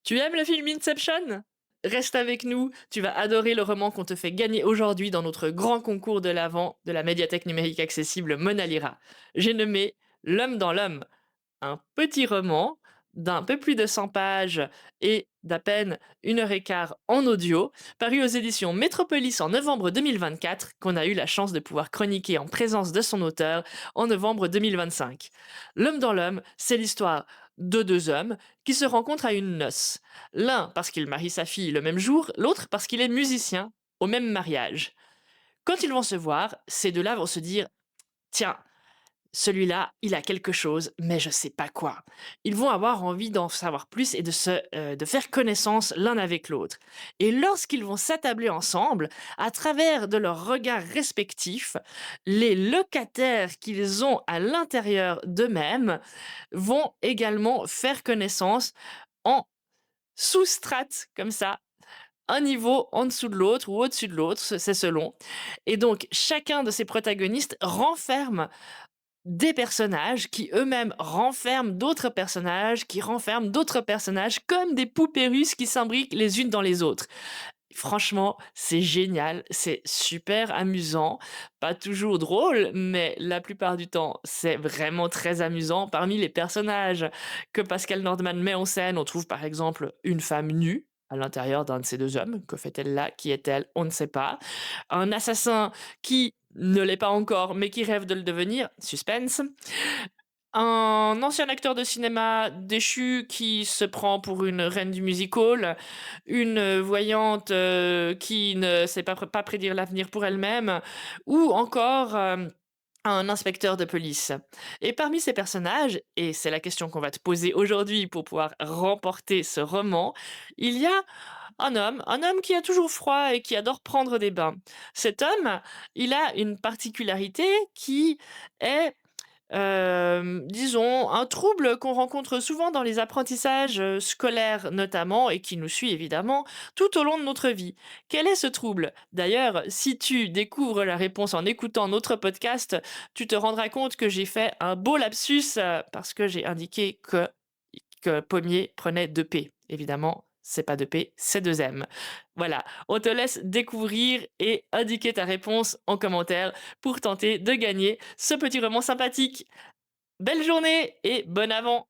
Tu aimes le film Inception? Reste avec nous, tu vas adorer le roman qu'on te fait gagner aujourd'hui dans notre grand concours de l'Avent de la médiathèque numérique accessible Mona Lira. J'ai nommé L'homme dans l'homme, un petit roman d'un peu plus de 100 pages et d'à peine 1 heure et quart en audio, paru aux éditions Métropolis en novembre 2024, qu'on a eu la chance de pouvoir chroniquer en présence de son auteur en novembre 2025. L'homme dans l'homme, c'est l'histoire de deux hommes qui se rencontrent à une noce. L'un parce qu'il marie sa fille le même jour, l'autre parce qu'il est musicien au même mariage. Quand ils vont se voir, ces deux-là vont se dire: tiens, celui-là, il a quelque chose, mais je sais pas quoi. Ils vont avoir envie d'en savoir plus et de faire connaissance l'un avec l'autre. Et lorsqu'ils vont s'attabler ensemble, à travers de leurs regards respectifs, les locataires qu'ils ont à l'intérieur d'eux-mêmes vont également faire connaissance en sous-strates comme ça, un niveau en dessous de l'autre ou au-dessus de l'autre, c'est selon. Et donc, chacun de ces protagonistes renferme des personnages qui eux-mêmes renferment d'autres personnages, qui renferment d'autres personnages, comme des poupées russes qui s'imbriquent les unes dans les autres. Franchement, c'est génial, c'est super amusant, pas toujours drôle, mais la plupart du temps, c'est vraiment très amusant. Parmi les personnages que Pascal Nordman met en scène, on trouve par exemple une femme nue à l'intérieur d'un de ces deux hommes. Que fait-elle là? Qui est-elle? On ne sait pas. Un assassin qui ne l'est pas encore, mais qui rêve de le devenir. Suspense. Un ancien acteur de cinéma déchu qui se prend pour une reine du music hall, une voyante qui ne sait pas prédire l'avenir pour elle-même, ou encore un inspecteur de police. Et parmi ces personnages, et c'est la question qu'on va te poser aujourd'hui pour pouvoir remporter ce roman, il y a un homme qui a toujours froid et qui adore prendre des bains. Cet homme, il a une particularité qui est disons, un trouble qu'on rencontre souvent dans les apprentissages, scolaires notamment et qui nous suit évidemment tout au long de notre vie. Quel est ce trouble? D'ailleurs, si tu découvres la réponse en écoutant notre podcast, tu te rendras compte que j'ai fait un beau lapsus, parce que j'ai indiqué que Pommier prenait 2 P. Évidemment, c'est pas 2 P, c'est 2 M. Voilà, on te laisse découvrir et indiquer ta réponse en commentaire pour tenter de gagner ce petit roman sympathique. Belle journée et bon avant!